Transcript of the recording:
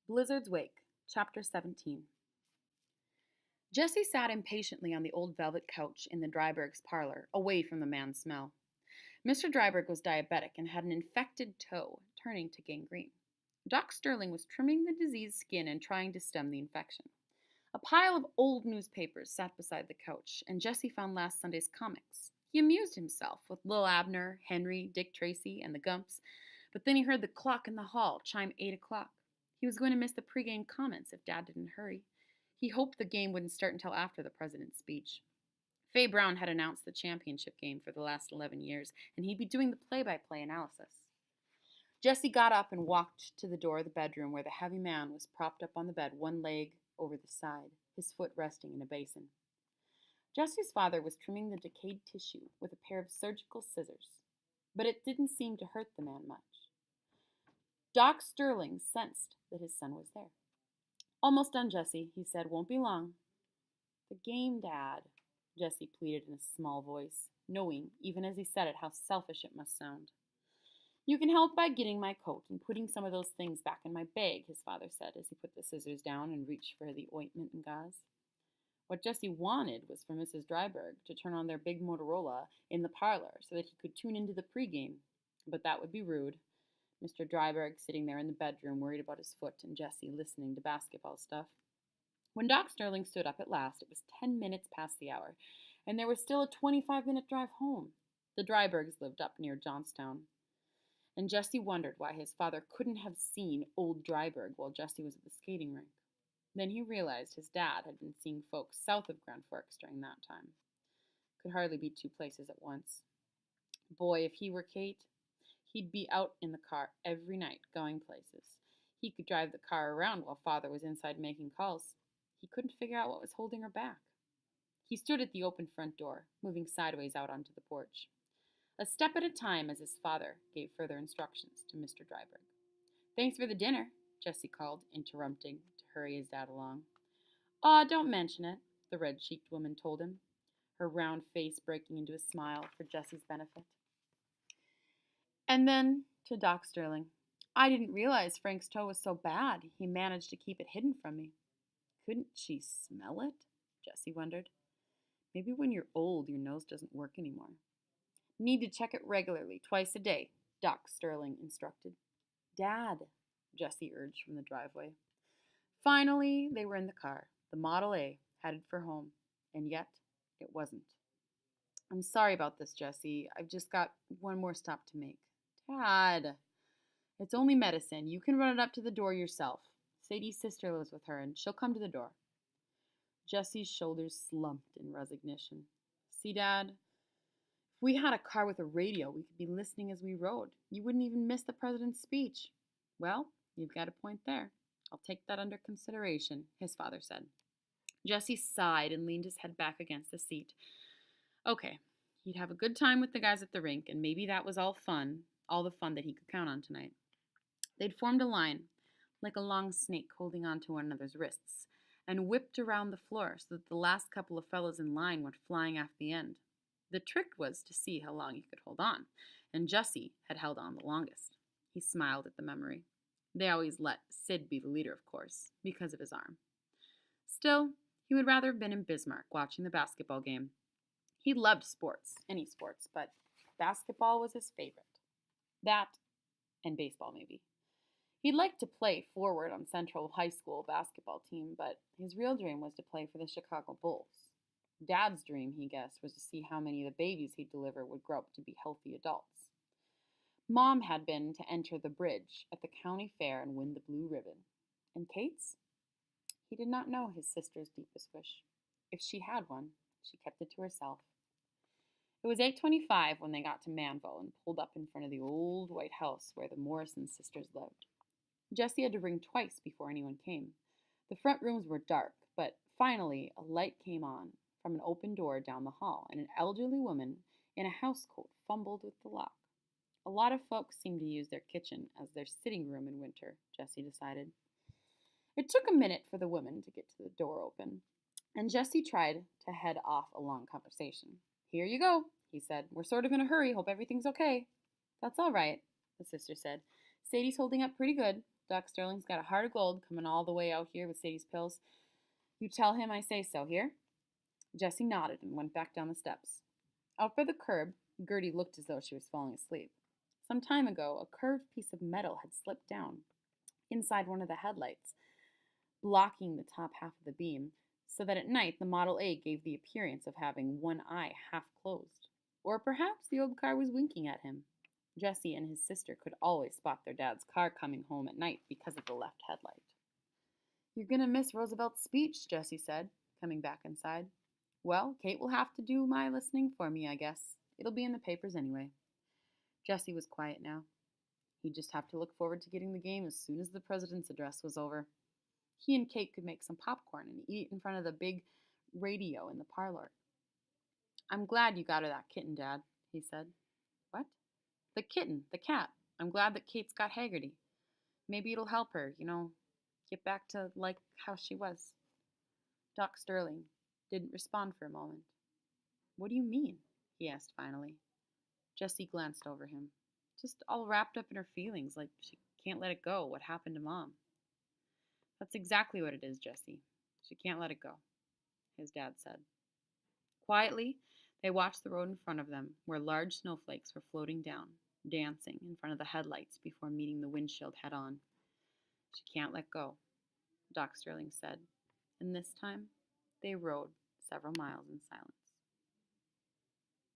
Blizzard's Wake, Chapter 17. Jessie sat impatiently on the old velvet couch in the Drybergs' parlor, away from the man's smell. Mr. Dryberg was diabetic and had an infected toe, turning to gangrene. Doc Sterling was trimming the diseased skin and trying to stem the infection. A pile of old newspapers sat beside the couch, and Jessie found last Sunday's comics. He amused himself with Lil Abner, Henry, Dick Tracy, and the Gumps, but then he heard the clock in the hall chime 8 o'clock. He was going to miss the pregame comments if Dad didn't hurry. He hoped the game wouldn't start until after the president's speech. Fay Brown had announced the championship game for the last 11 years, and he'd be doing the play-by-play analysis. Jessie got up and walked to the door of the bedroom where the heavy man was propped up on the bed, one leg over the side, his foot resting in a basin. Jessie's father was trimming the decayed tissue with a pair of surgical scissors, but it didn't seem to hurt the man much. Doc Sterling sensed that his son was there. "Almost done, Jessie," he said. "Won't be long." "The game, Dad," Jessie pleaded in a small voice, knowing, even as he said it, how selfish it must sound. "You can help by getting my coat and putting some of those things back in my bag," his father said as he put the scissors down and reached for the ointment and gauze. What Jessie wanted was for Mrs. Dryberg to turn on their big Motorola in the parlor so that he could tune into the pregame, but that would be rude. Mr. Dryberg sitting there in the bedroom worried about his foot and Jessie listening to basketball stuff. When Doc Sterling stood up at last, it was 10 minutes past the hour, and there was still a 25-minute drive home. The Drybergs lived up near Johnstown, and Jessie wondered why his father couldn't have seen old Dryberg while Jessie was at the skating rink. Then he realized his dad had been seeing folks south of Grand Forks during that time. Could hardly be two places at once. Boy, if he were Kate, he'd be out in the car every night, going places. He could drive the car around while Father was inside making calls. He couldn't figure out what was holding her back. He stood at the open front door, moving sideways out onto the porch. A step at a time as his father gave further instructions to Mr. Dryberg. "Thanks for the dinner," Jessie called, interrupting to hurry his dad along. "Aw, don't mention it," the red-cheeked woman told him, her round face breaking into a smile for Jessie's benefit. And then, to Doc Sterling, "I didn't realize Frank's toe was so bad. He managed to keep it hidden from me." Couldn't she smell it? Jessie wondered. Maybe when you're old, your nose doesn't work anymore. "Need to check it regularly, twice a day," Doc Sterling instructed. "Dad," Jessie urged from the driveway. Finally, they were in the car, the Model A, headed for home, and yet it wasn't. "I'm sorry about this, Jessie. I've just got one more stop to make." "Dad, it's only medicine. You can run it up to the door yourself. Sadie's sister lives with her, and she'll come to the door." Jessie's shoulders slumped in resignation. "See, Dad, if we had a car with a radio, we could be listening as we rode. You wouldn't even miss the president's speech." "Well, you've got a point there. I'll take that under consideration," his father said. Jessie sighed and leaned his head back against the seat. Okay, he'd have a good time with the guys at the rink, and maybe that was all the fun that he could count on tonight. They'd formed a line, like a long snake holding on to one another's wrists, and whipped around the floor so that the last couple of fellows in line went flying off the end. The trick was to see how long he could hold on, and Jessie had held on the longest. He smiled at the memory. They always let Sid be the leader, of course, because of his arm. Still, he would rather have been in Bismarck watching the basketball game. He loved sports, any sports, but basketball was his favorite. That, and baseball maybe. He'd like to play forward on Central High School basketball team, but his real dream was to play for the Chicago Bulls. Dad's dream, he guessed, was to see how many of the babies he'd deliver would grow up to be healthy adults. Mom had been to enter the bridge at the county fair and win the blue ribbon. And Kate's? He did not know his sister's deepest wish. If she had one, she kept it to herself. It was 8:25 when they got to Manville and pulled up in front of the old white house where the Morrison sisters lived. Jessie had to ring twice before anyone came. The front rooms were dark, but finally a light came on from an open door down the hall, and an elderly woman in a housecoat fumbled with the lock. A lot of folks seemed to use their kitchen as their sitting room in winter, Jessie decided. It took a minute for the woman to get to the door open, and Jessie tried to head off a long conversation. "Here you go," he said. "We're sort of in a hurry. Hope everything's okay." "That's all right," the sister said. "Sadie's holding up pretty good. Doc Sterling's got a heart of gold coming all the way out here with Sadie's pills. You tell him I say so, here?" Jessie nodded and went back down the steps. Out by the curb, Gertie looked as though she was falling asleep. Some time ago, a curved piece of metal had slipped down inside one of the headlights, blocking the top half of the beam, so that at night the Model A gave the appearance of having one eye half closed. Or perhaps the old car was winking at him. Jessie and his sister could always spot their dad's car coming home at night because of the left headlight. "You're going to miss Roosevelt's speech," Jessie said, coming back inside. "Well, Kate will have to do my listening for me, I guess. It'll be in the papers anyway." Jessie was quiet now. He'd just have to look forward to getting the game as soon as the president's address was over. He and Kate could make some popcorn and eat in front of the big radio in the parlor. "I'm glad you got her that kitten, Dad," he said. "What?" "The kitten, the cat. I'm glad that Kate's got Haggerty. Maybe it'll help her, get back to like how she was." Doc Sterling didn't respond for a moment. "What do you mean?" he asked finally. Jessie glanced over him, just all wrapped up in her feelings, like she can't let it go, what happened to Mom. "That's exactly what it is, Jessie. She can't let it go," his dad said. Quietly, they watched the road in front of them, where large snowflakes were floating down, dancing in front of the headlights before meeting the windshield head-on. "She can't let go," Doc Sterling said, and this time they rode several miles in silence.